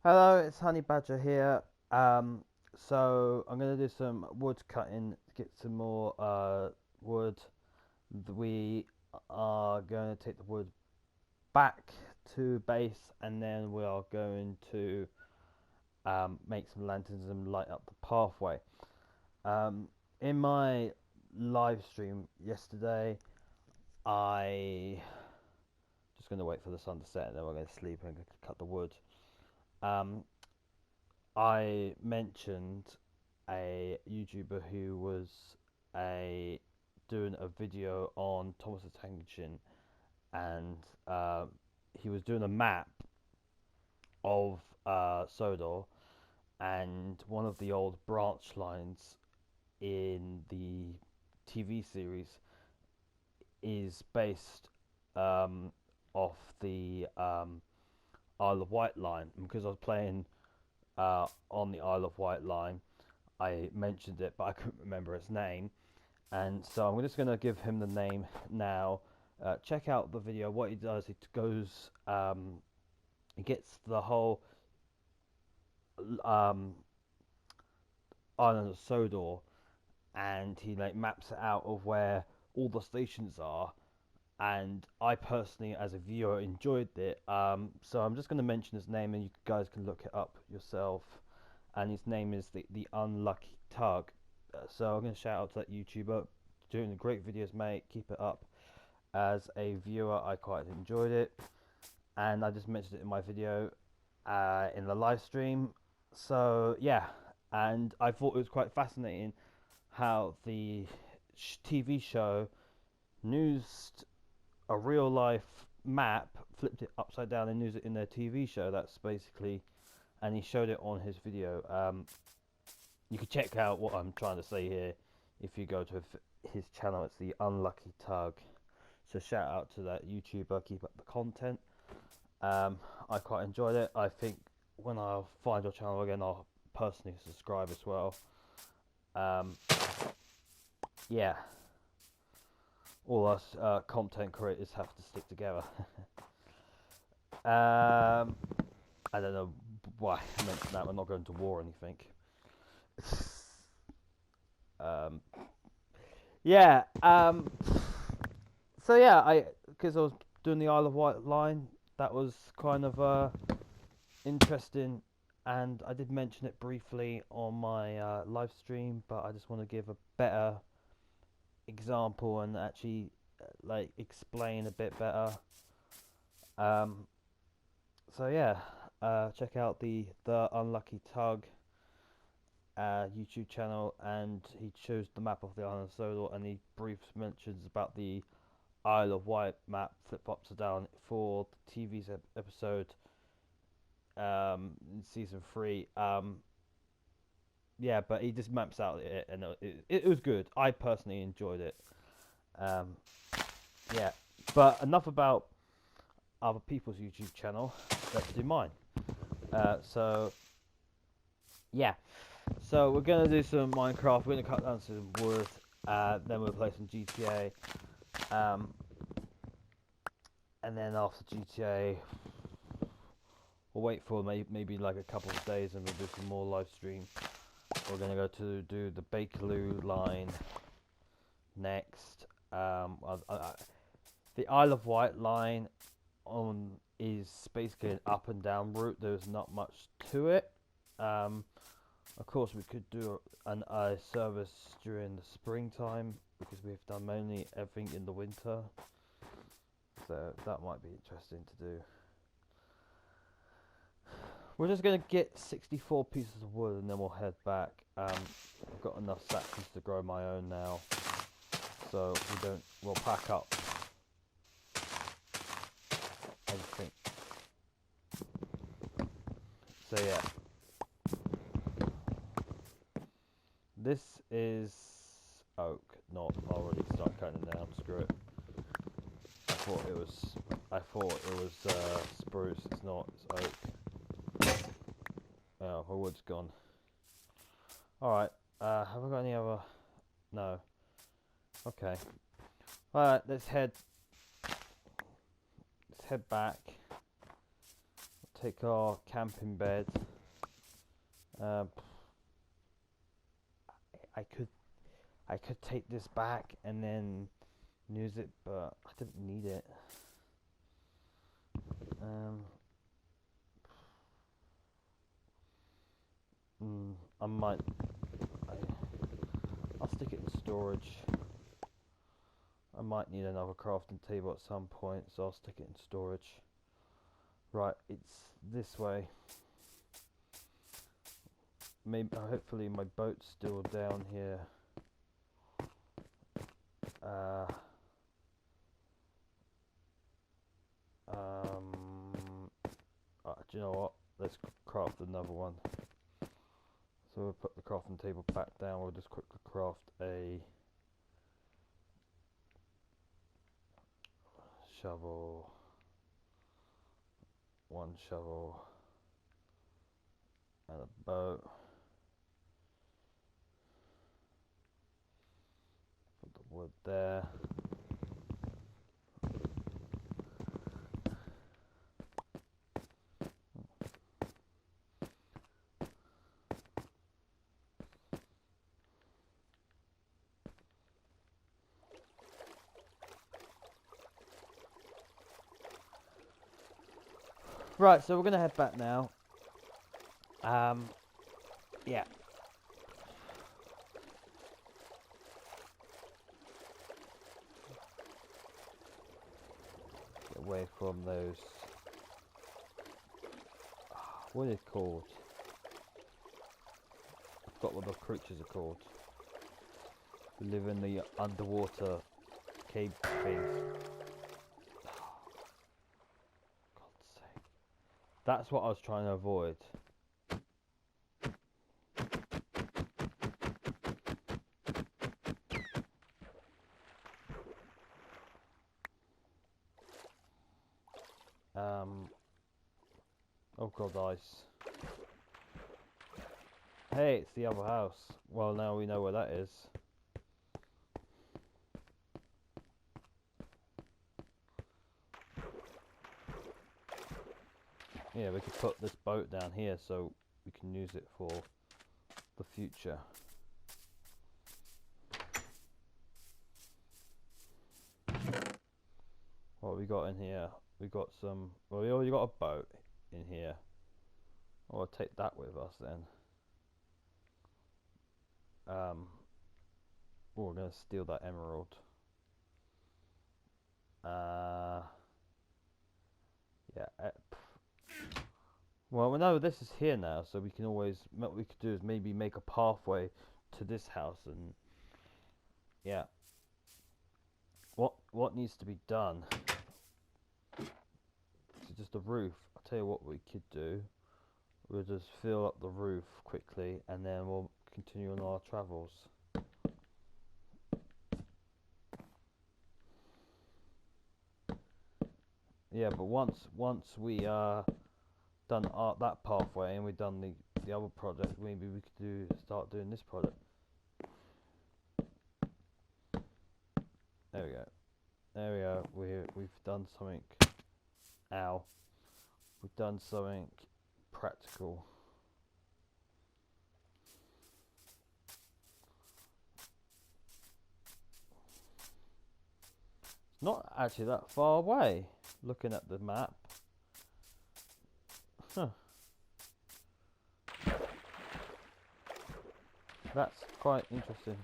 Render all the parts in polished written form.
Hello, it's Honey Badger here. So I'm gonna do some wood cutting to get some more wood. We are going to take the wood back to base, and then we are going to make some lanterns and light up the pathway. In my live stream yesterday, I just gonna wait for the sun to set, and then we're gonna sleep and cut the wood. Um, I mentioned a YouTuber who was a doing a video on Thomas the Tank Engine, and he was doing a map of Sodor, and one of the old branch lines in the TV series is based off the Isle of Wight line. And because I was playing on the Isle of Wight line, I mentioned it, but I couldn't remember its name, and so I'm just going to give him the name now. Check out the video. What he does, he goes, he gets the whole um, island of Sodor, and he like maps it out of where all the stations are. And I personally, as a viewer, enjoyed it. So I'm just going to mention his name, and you guys can look it up yourself. And his name is the Unlucky Tug. So I'm going to shout out to that YouTuber, doing great videos, mate. Keep it up. As a viewer, I quite enjoyed it, and I just mentioned it in my video in the live stream. So yeah, and I thought it was quite fascinating how the TV show used a real life map, flipped it upside down, and used it in their TV show. That's basically, and he showed it on his video. You can check out what I'm trying to say here if you go to his channel. It's the Unlucky Tug. So shout out to that YouTuber. Keep up the content. I quite enjoyed it. I think when I find your channel again, I'll personally subscribe as well. Yeah, all us content creators have to stick together. I don't know why I mentioned that. We're not going to war or anything. um, yeah. So yeah, because I was doing the Isle of Wight line, that was kind of interesting, and I did mention it briefly on my live stream, but I just want to give a better example and actually like explain a bit better. Um, so yeah, check out the Unlucky Tug YouTube channel, and he shows the map of the island of Sodor, and he briefly mentions about the Isle of Wight map flip upside down for the TV's episode in season 3. Yeah, but he just maps out it, and it was good. I personally enjoyed it. Um, yeah, but enough about other people's YouTube channel. Let's do mine. So yeah, so we're gonna do some Minecraft. We're gonna cut down some wood. Then we'll play some GTA. And then after GTA, we'll wait for maybe like a couple of days, and we'll do some more live stream. We're gonna go to do the Bakerloo line next. The Isle of Wight line is basically an up and down route. There's not much to it. Of course, we could do a service during the springtime because we've done mainly everything in the winter. So that might be interesting to do. We're just going to get 64 pieces of wood, and then we'll head back. I've got enough sections to grow my own now, so we'll pack up everything. So yeah, this is oak. Not already start cutting it down. Screw it. I thought it was spruce. It's not. It's oak. Oh, my wood's gone. Alright, have I got any other? No. Okay. Alright, let's head back. take our camping bed. Um, I could take this back and then use it, but I didn't need it. I might. I'll stick it in storage. I might need another crafting table at some point, so I'll stick it in storage. Right, it's this way. Maybe, hopefully my boat's still down here. Do you know what? Let's craft another one. So we'll put the crafting table back down. We'll just quickly craft a shovel, one shovel, and a boat. Put the wood there. Right, so we're gonna head back now. Yeah. Get away from those. What are they called? I forgot what the creatures are called. They live in the underwater cave things. God's sake. That's what I was trying to avoid. Oh god, ice. Hey, it's the other house. Well, now we know where that is. Yeah, we could put this boat down here so we can use it for the future. What have we got in here? We got some. Well, we already got a boat in here. Oh, I'll take that with us then. Oh, we're gonna steal that emerald. Yeah. Well, we know this is here now, so we can always. What we could do is maybe make a pathway to this house, and yeah. What needs to be done? So just the roof. I'll tell you what we could do. We'll just fill up the roof quickly, and then we'll continue on our travels. Yeah, but once we done that pathway and we've done the other project, maybe we could start doing this project. There we go. There we go. We've done something. Ow. We've done something practical. It's not actually that far away, looking at the map. Huh. That's quite interesting.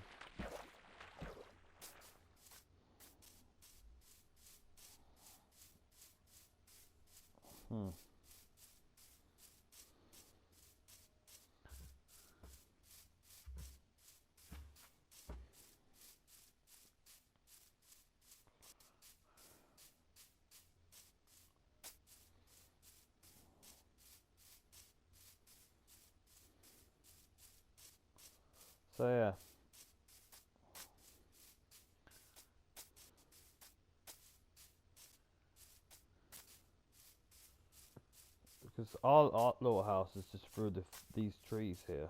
So yeah. Because our little house is just through these trees here.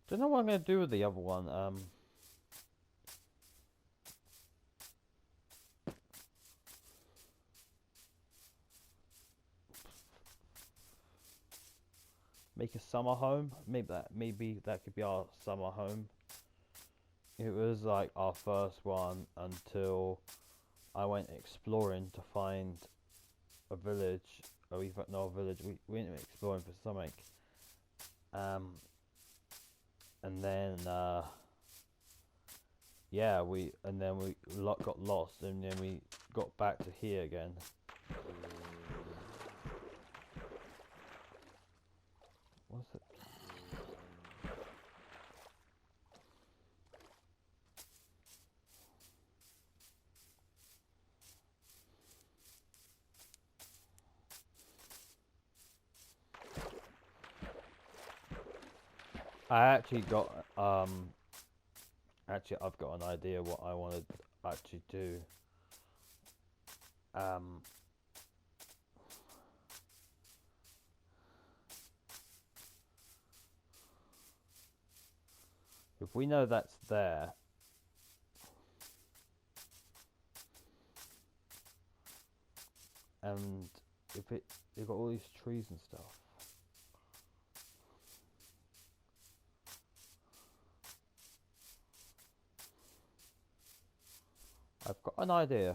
Don't know what I'm gonna do with the other one. make a summer home. Maybe that could be our summer home. It was like our first one until I went exploring to find a village. Or even not a village. We went exploring for something. And then yeah, we got lost, and then we got back to here again. What's it? I actually got actually I've got an idea what I want to actually do. If we know that's there, and if you've got all these trees and stuff. I've got an idea.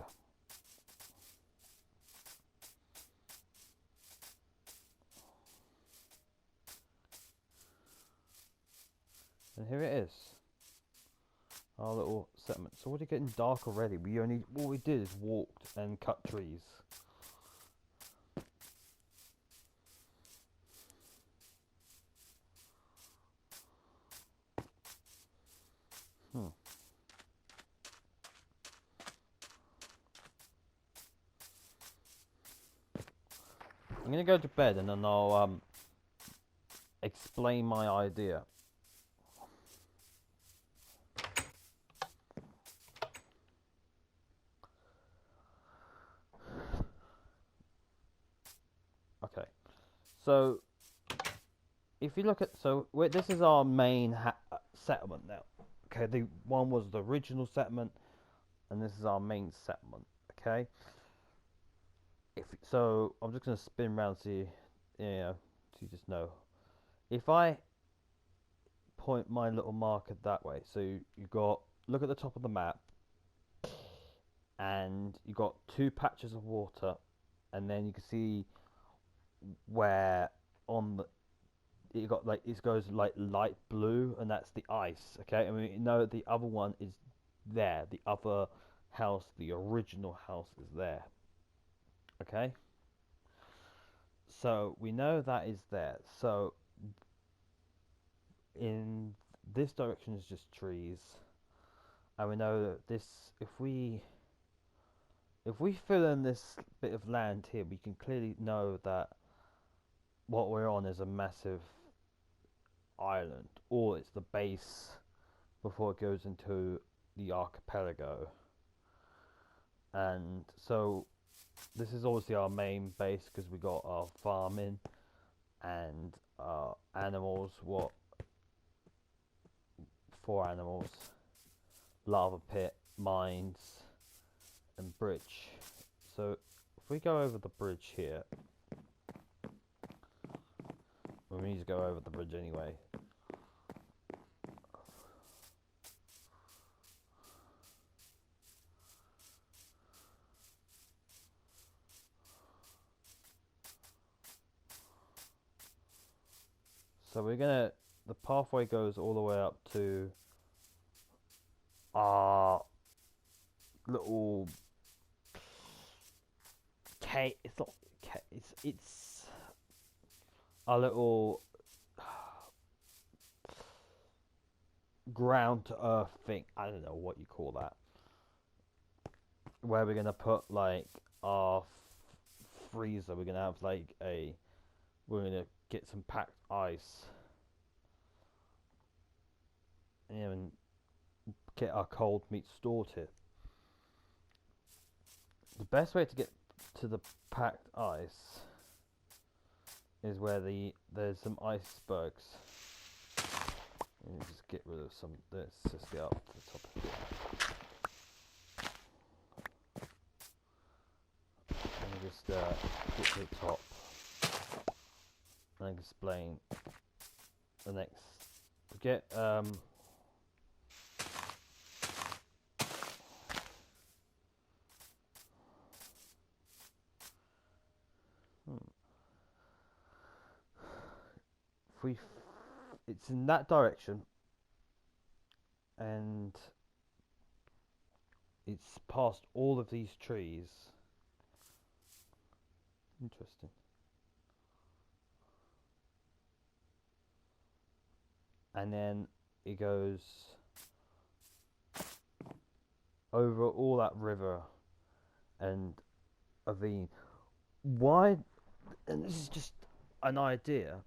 And here it is. Our little settlement. So already getting dark already. All we did is walked and cut trees. I'm gonna go to bed and then I'll explain my idea. Okay, so if you look at this is our main settlement now. Okay, the one was the original settlement, and this is our main settlement. Okay, so I'm just gonna spin around so you just know. If I point my little marker that way, so you got look at the top of the map, and you got two patches of water, and then you can see where on the it got like it goes like light blue, and that's the ice. Okay, and we know the other one is there. The other house, the original house, is there. Okay, so we know that is there. So in this direction is just trees, and we know that this if we fill in this bit of land here, we can clearly know that what we're on is a massive island, or it's the base before it goes into the archipelago. And so this is obviously our main base because we got our farming and animals. What? 4 animals: lava pit, mines, and bridge. So if we go over the bridge here, we need to go over the bridge anyway. So the pathway goes all the way up to our little cave. It's not cave. It's our little ground to earth thing. I don't know what you call that. Where we're gonna put like our freezer. We're gonna have like we're gonna get some packed ice and get our cold meat stored here. The best way to get to the packed ice is where there's some icebergs. Let me just get rid of some of this. Just get up to the top of here. Let me just get to the top. and explain the next. Get if we, it's in that direction, and it's past all of these trees. Interesting. And then it goes over all that river and a ravine. Why? And this is just an idea.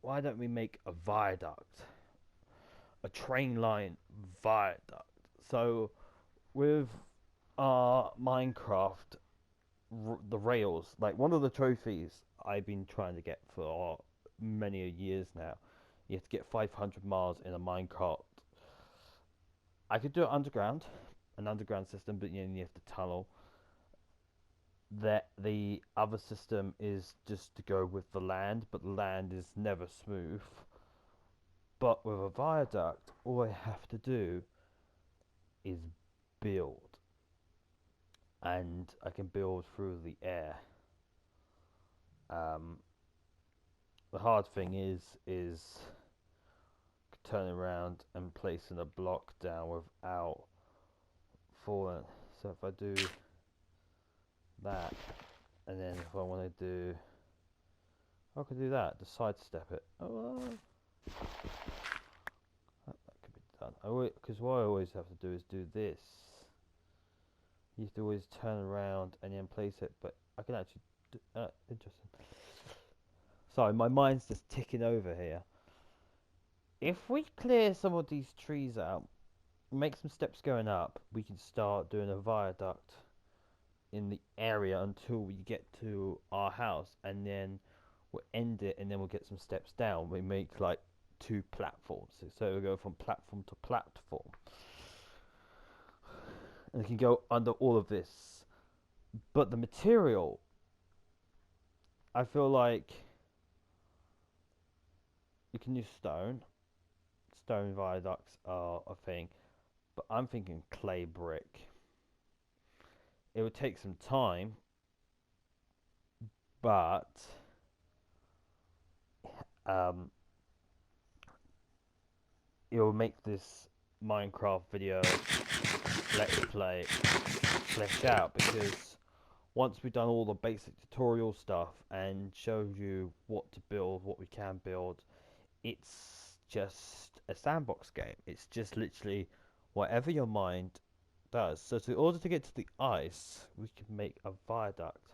Why don't we make a viaduct, a train line viaduct? So with our Minecraft, the rails, like one of the trophies I've been trying to get for many years now, you have to get 500 miles in a minecart. I could do it underground, an underground system, but you have to tunnel. That the other system is just to go with the land, but the land is never smooth. But with a viaduct, all I have to do is build, and I can build through the air. The hard thing is turning around and placing a block down without falling. So if I do that, and then if I want to do, I can do that, just sidestep it. Oh, that could be done. Because what I always have to do is do this. You have to always turn around and then place it, but I can actually do, interesting. Sorry, my mind's just ticking over here. If we clear some of these trees out, make some steps going up, we can start doing a viaduct in the area until we get to our house, and then we'll end it, and then we'll get some steps down. We make like 2 platforms, so we'll go from platform to platform, and it can go under all of this. But the material, I feel like you can use stone. Stone viaducts are a thing, but I'm thinking clay brick. It would take some time, but it will make this Minecraft video let's play flesh out, because once we've done all the basic tutorial stuff and showed you what to build, what we can build, it's just a sandbox game. It's just literally whatever your mind does. So in order to get to the ice, we can make a viaduct.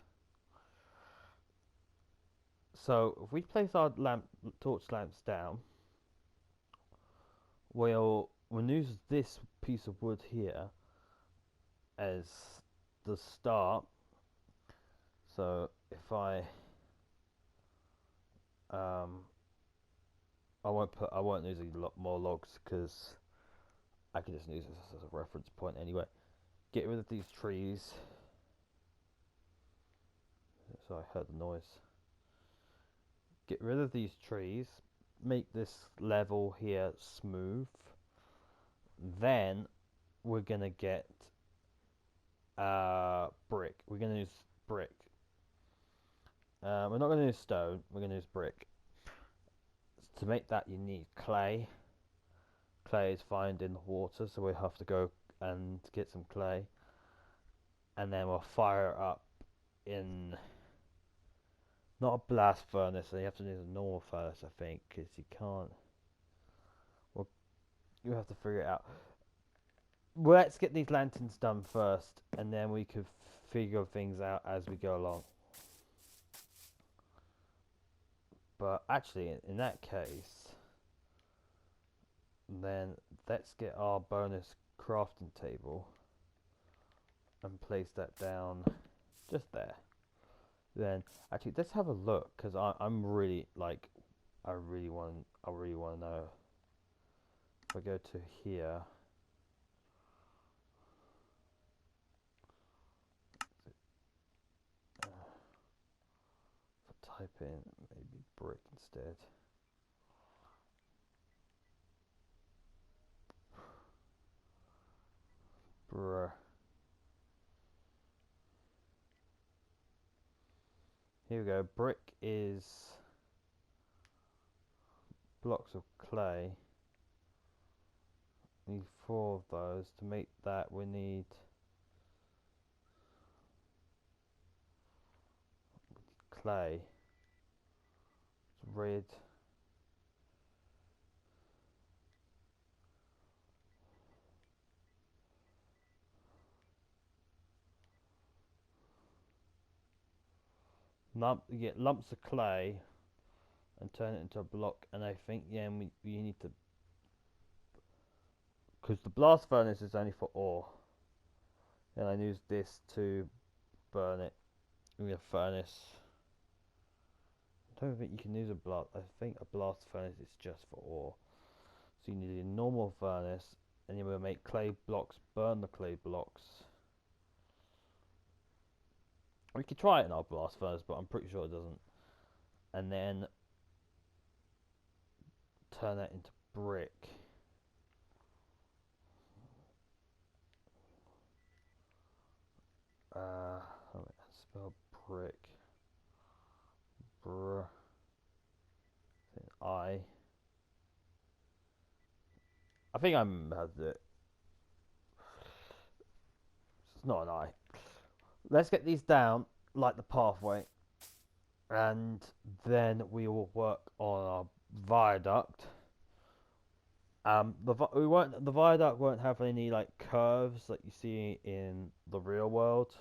So if we place our torch lamps down, we'll use this piece of wood here as the start. So if I won't use a lot more logs, because I can just use this as a reference point anyway. Get rid of these trees. So I heard the noise. Get rid of these trees. Make this level here smooth. Then we're gonna get brick. We're gonna use brick. We're not gonna use stone. We're gonna use brick. To make that, you need clay. Clay is found in the water, so we have to go and get some clay, and then we'll fire it up in not a blast furnace. So you have to use a normal furnace, I think, because you can't. Well, you have to figure it out. Well, let's get these lanterns done first, and then we could figure things out as we go along. But actually, in that case, then let's get our bonus crafting table and place that down just there. Then actually, let's have a look, because I'm really like, I really want to know. If I go to here, for type in maybe brick instead. Bruh. Here we go. Brick is blocks of clay. Need 4 of those. To make that, we need clay. It's red. You get lumps of clay and turn it into a block, and I think we need to, because the blast furnace is only for ore, and I use this to burn it in a furnace. I don't think you can use a blast. I think a blast furnace is just for ore. So you need a normal furnace, and you will make clay blocks, burn the clay blocks. We could try it in our blast furnace, but I'm pretty sure it doesn't. And then turn that into brick. Spell brick. Brr. I think I'm how to do it. It's not an I. Let's get these down like the pathway, and then we will work on our viaduct. The viaduct won't have any like curves like you see in the real world.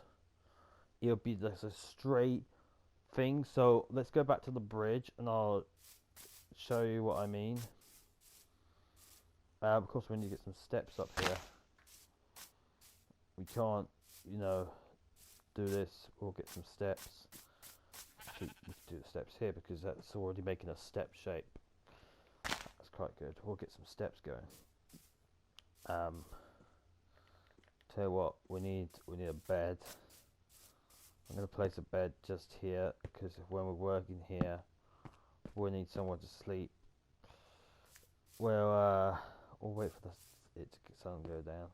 It'll be just a straight thing. So let's go back to the bridge, and I'll show you what I mean. Of course, we need to get some steps up here. We can't, do this. We'll get some steps. Actually, we can do the steps here because that's already making a step shape. That's quite good. We'll get some steps going. Tell you what, we need a bed. I'm going to place a bed just here because when we're working here, we need someone to sleep. We'll wait for it to sun go down.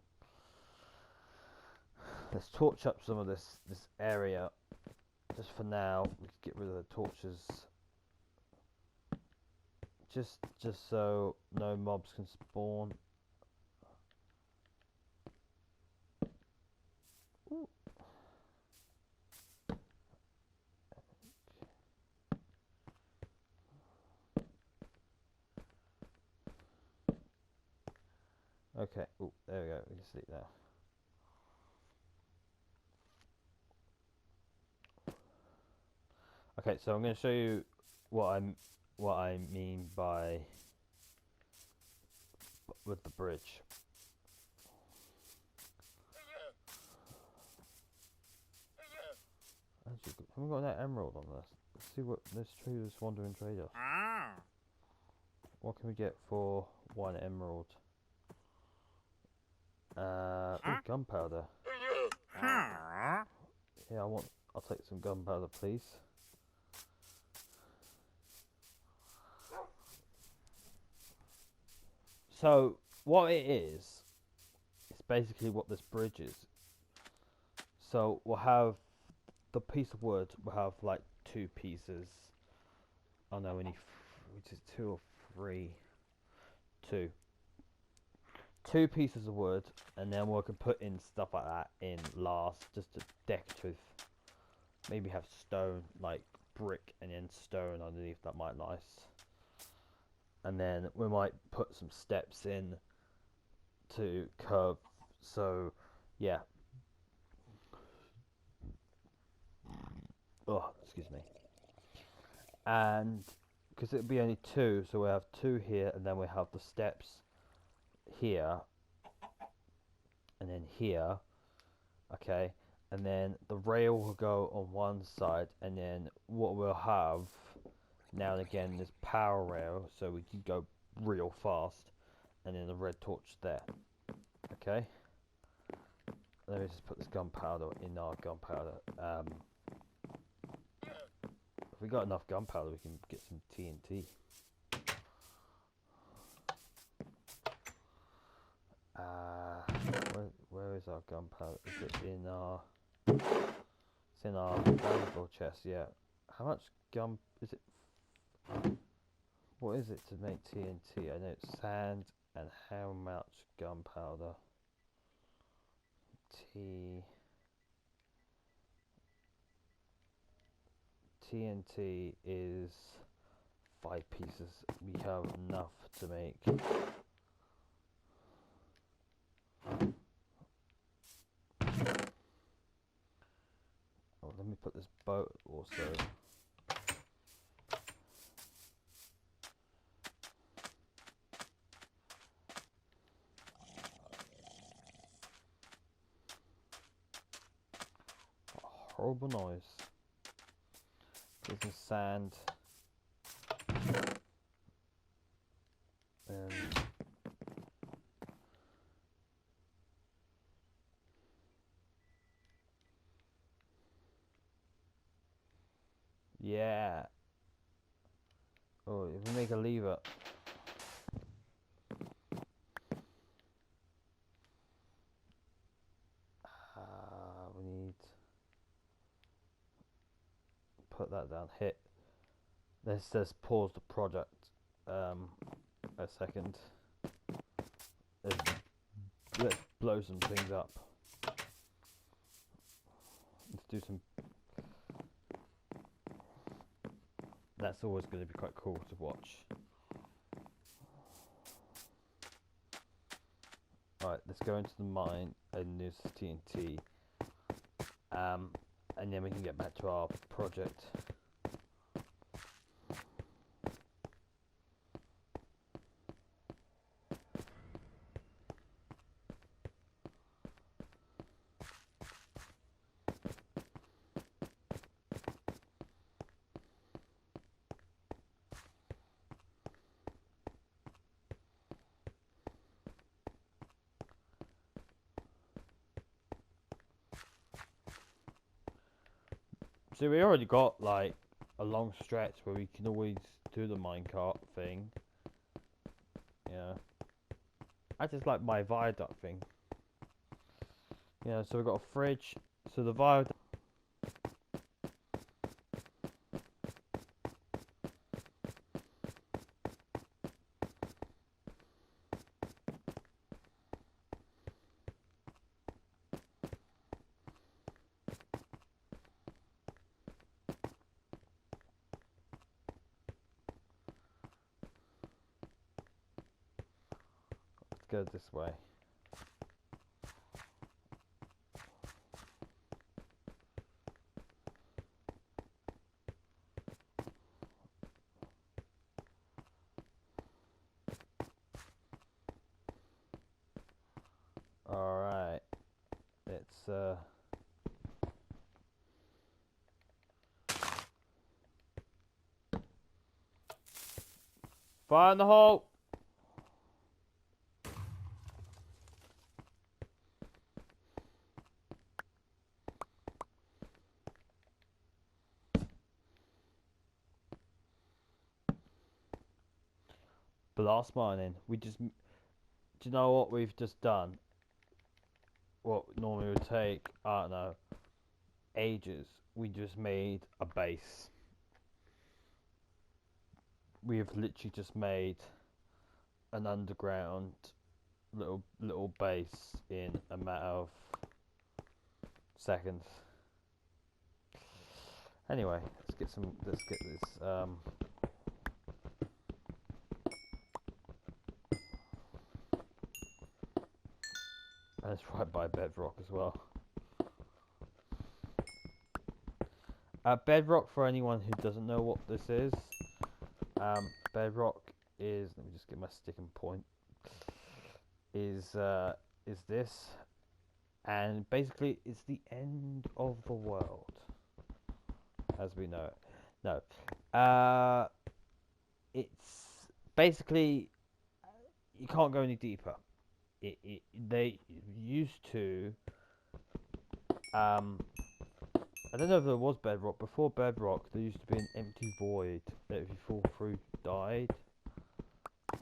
Let's torch up some of this area just for now. We can get rid of the torches just so no mobs can spawn. Ooh. Okay. Oh, there we go. We can sleep now. Okay, so I'm going to show you what I mean by with the bridge. Actually, haven't got that emerald on this. Let's see what this wandering trader. What can we get for 1 emerald? Gunpowder. Yeah, I'll take some gunpowder, please. So what it is basically what this bridge is. So we'll have the piece of wood. We'll have like 2 pieces. Oh no, we need which is 2 or 3. 2. 2 pieces of wood, and then we can put in stuff like that in last, just to decorative. Maybe have stone, like brick, and then stone underneath. That might be nice. And then we might put some steps in to curve. So yeah. Oh, excuse me. And because it'll be only 2, so we have 2 here, and then we have the steps here, and then here. Okay, and then the rail will go on one side, and then what we'll have now and again is power rail, so we can go real fast, and then the red torch there. Okay, let me just put this gunpowder in our gunpowder If we got enough gunpowder, we can get some TNT. Where is our gunpowder? Is it in our? It's in our valuable chest. Yeah. How much gun is it? What is it to make TNT? I know it's sand, and how much gunpowder? TNT is 5 pieces. We have enough to make. Oh, let me put this boat also. Horrible noise. There's some sand. And yeah. Oh, if we make a lever. We need put that down. Hit. Let's just pause the project a second. Let's blow some things up. Let's do some. That's always going to be quite cool to watch. Alright, let's go into the mine and use TNT. And then we can get back to our project. So we already got like a long stretch where we can always do the minecart thing. Yeah. I just like my viaduct thing. Yeah, so we've got a fridge. So the viaduct. Go this way. All right. Let's fire in the hole. Blast mining. Do you know what we've just done? What normally would take, I don't know, ages. We just made a base. We have literally just made an underground little base in a matter of seconds. Anyway, let's get this and it's right by bedrock as well. Bedrock, for anyone who doesn't know what this is, bedrock is, let me just get my sticking point, is this, and basically it's the end of the world as we know it. No, it's basically you can't go any deeper. They used to I I don't know if there was bedrock. Before bedrock, there used to be an empty void that if you fall through, died.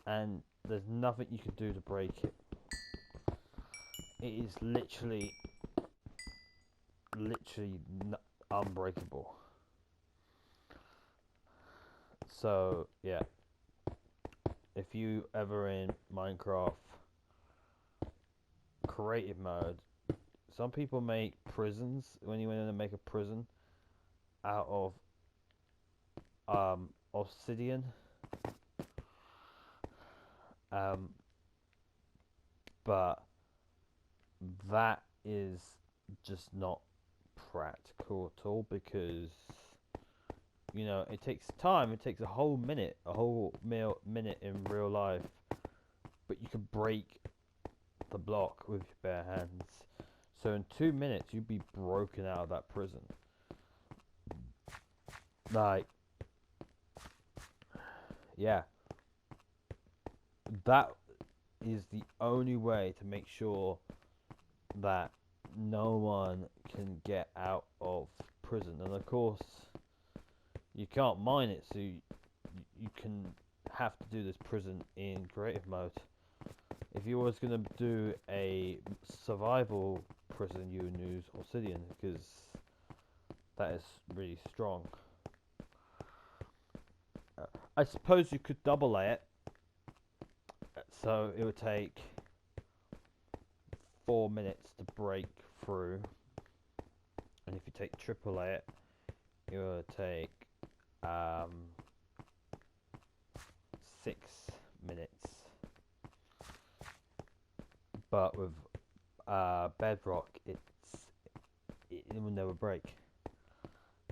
And there's nothing you can do to break it. It is literally unbreakable. So, yeah. If you ever in Minecraft creative mode, some people make prisons when you went in and make a prison out of obsidian. But that is just not practical at all, because you know it takes time. It takes a whole minute in real life, but you can break the block with your bare hands. So in 2 minutes you'd be broken out of that prison. Like, yeah, that is the only way to make sure that no one can get out of prison. And of course you can't mine it, so you can have to do this prison in creative mode. If you was going to do a survival prison, you would use obsidian, because that is really strong. I suppose you could double lay it, so it would take 4 minutes to break through, and if you take triple lay it, it would take 6 minutes. But with bedrock, it will never break.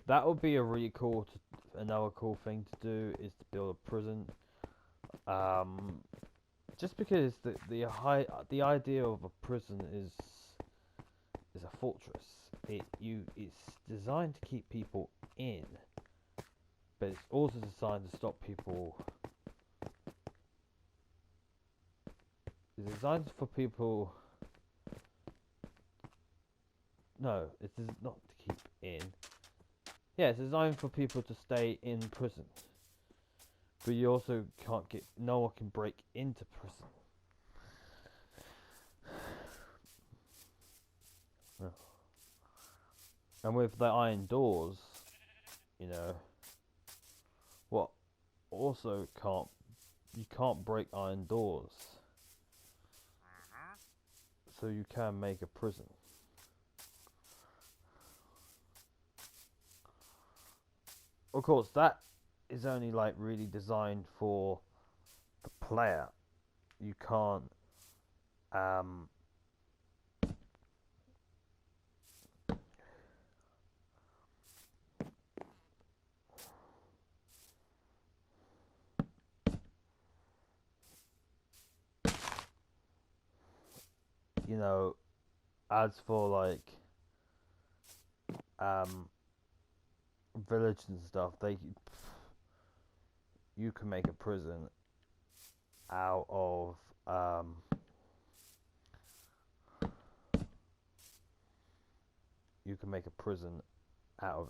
That would be a really cool. Another cool thing to do is to build a prison. Just because the idea of a prison is a fortress. It's designed to keep people in, but it's also designed to stop people. It's designed for people. No, it's not to keep in. Yeah, it's designed for people to stay in prison. But you also can't get. No one can break into prison. And with the iron doors, you know, what also you can't break iron doors. So you can make a prison. Of course, that is only like really designed for the player. You can't you know, as for like village and stuff, you can make a prison out of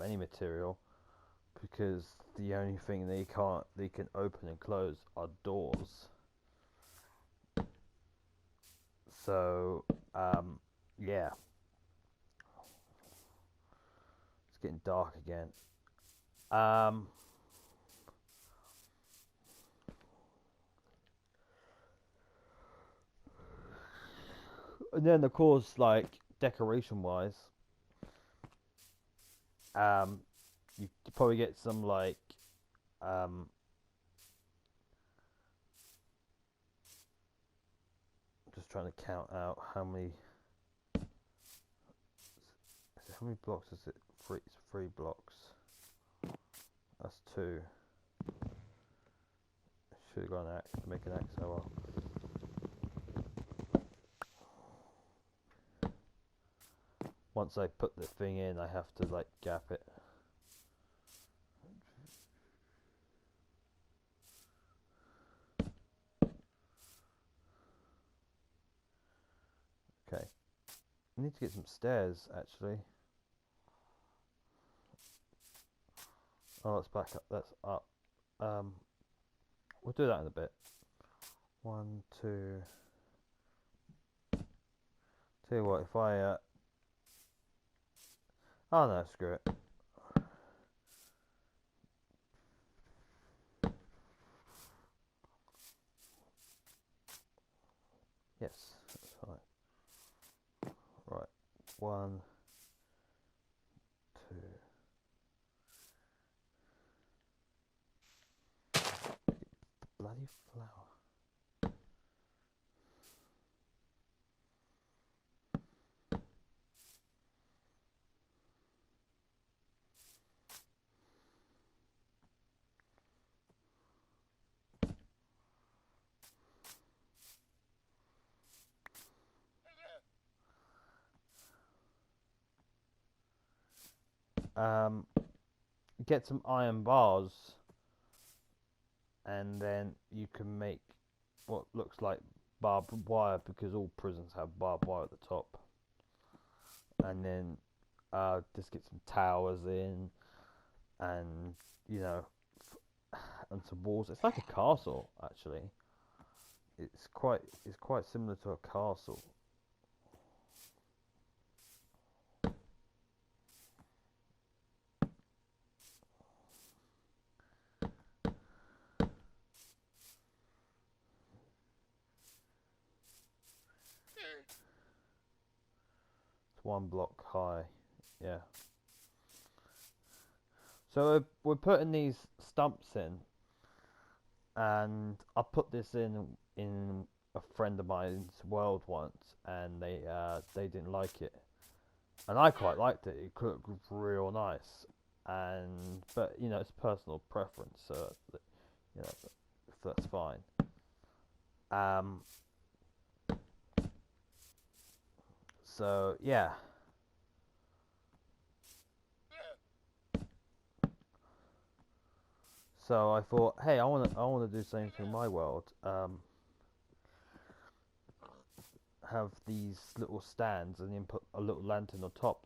any material, because the only thing they can open and close are doors. So yeah, it's getting dark again. And then of course, like decoration wise, you probably get some like just trying to count out how many blocks is it? Three blocks. That's 2. Should have gone axe to make an axe. Oh well. Once I put the thing in, I have to like gap it. Okay. I need to get some stairs actually. Oh, let's back up. That's up. We'll do that in a bit. 1, 2. Tell you what, if I oh no, screw it. Yes, that's fine. Right, 1, 2. Bloody flower. Get some iron bars, and then you can make what looks like barbed wire, because all prisons have barbed wire at the top. And then just get some towers in, and you know, and some walls. It's like a castle, actually. It's quite similar to a castle. It's 1 block high, yeah. So we're putting these stumps in, and I put this in a friend of mine's world once, and they didn't like it, and I quite liked it. It looked real nice, but you know, it's personal preference, so you know, so that's fine. So yeah. So I thought, hey, I wanna do something in my world. Have these little stands, and then put a little lantern on top.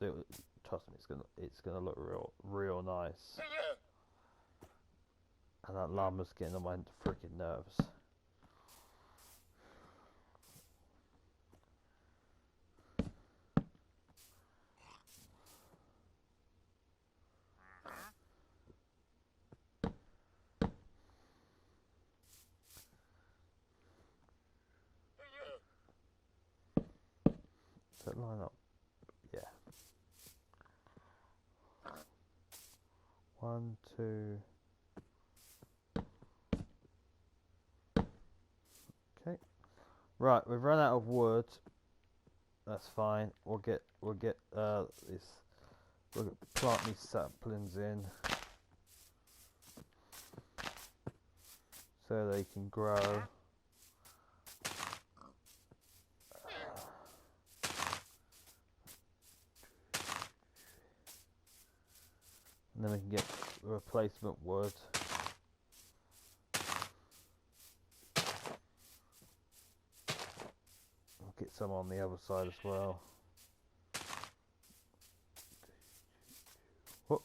Trust me, it's gonna look real nice. And that llama's getting on my freaking nerves. Does that line up? Yeah. 1, 2. Okay. Right, we've run out of wood. That's fine. We'll get this. We'll plant these saplings in, so they can grow. And then we can get replacement wood. We'll get some on the other side as well. Whoop.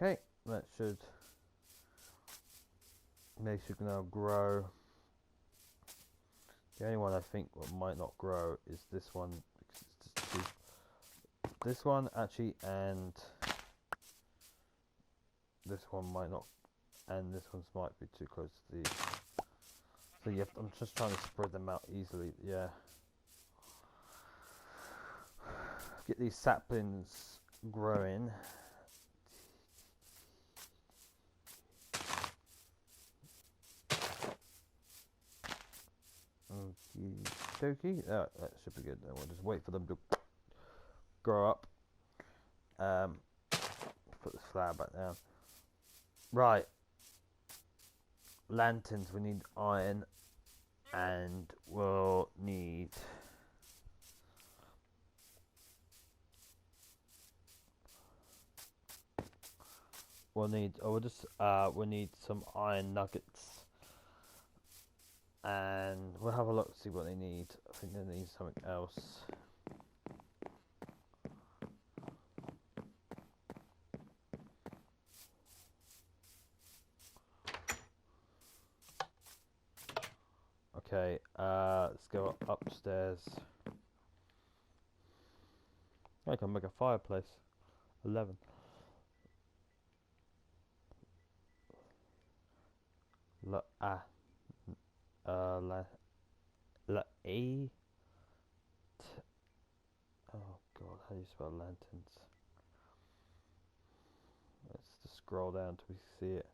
Okay, that should now grow. The only one I think what might not grow is this one, because it's just too. This one actually, and this one might not, and this one might be too close to these. So I'm just trying to spread them out easily. Yeah. Get these saplings growing. Okie dokie. Oh, that should be good. Then we'll just wait for them to grow up. Put this flower back down. Right. Lanterns. We need iron, and we'll need. We'll need some iron nuggets. And we'll have a look, see what they need. I think they need something else. Okay, let's go upstairs. I can make a fireplace. 11. La la la e. Oh god, how do you spell lanterns? Let's just scroll down till we see it.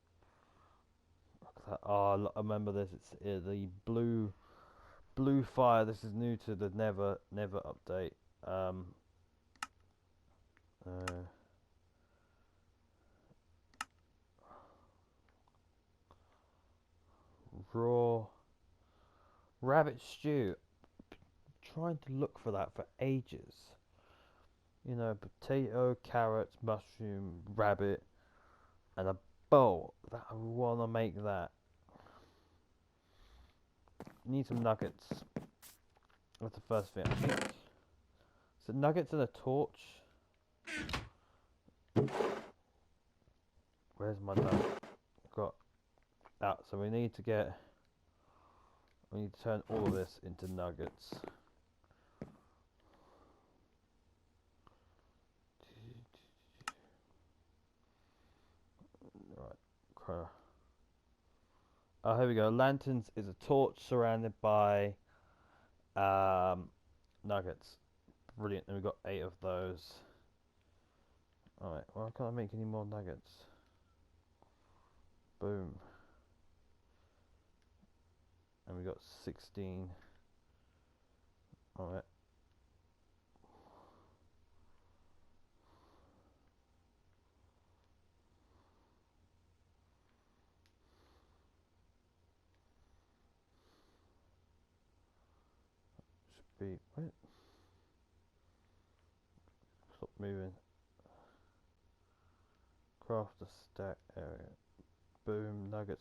Oh, I remember this. It's the blue fire. This is new to the never update. Raw rabbit stew. Trying to look for that for ages. You know, potato, carrots, mushroom, rabbit, and a bowl. That I wanna make that. Need some nuggets. That's the first thing. I think. So nuggets and a torch. Where's my nugget? Got out. So we need to turn all of this into nuggets. Right. Oh, here we go. Lanterns is a torch surrounded by nuggets. Brilliant. And we've got 8 of those. Alright, well, I can't make any more nuggets. Boom. And we got 16. Alright. Should be. Wait. Stop moving. Craft a stack area. Boom. Nuggets.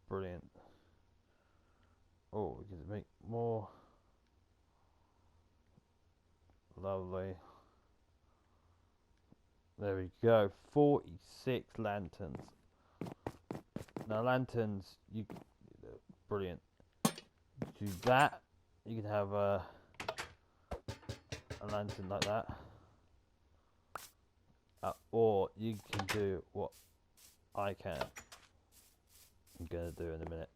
Brilliant. Oh, we can make more. Lovely. There we go. 46 lanterns. Now lanterns, brilliant. Do that. You can have a lantern like that, or you can do what I'm gonna do in a minute.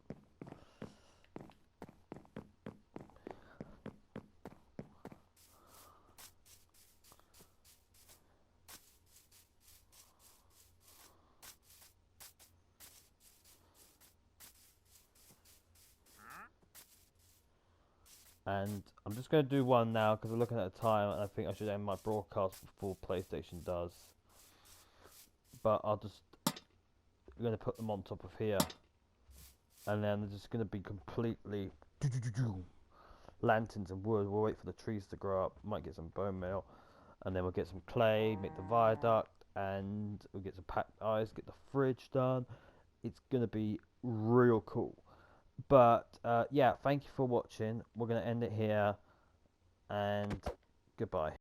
And I'm just going to do one now because I'm looking at the time and I think I should end my broadcast before PlayStation does. But I'm going to put them on top of here. And then they're just going to be completely lanterns and wood. We'll wait for the trees to grow up. Might get some bone meal. And then we'll get some clay, make the viaduct. And we'll get some packed ice, get the fridge done. It's going to be real cool. But yeah, thank you for watching. We're going to end it here, and goodbye.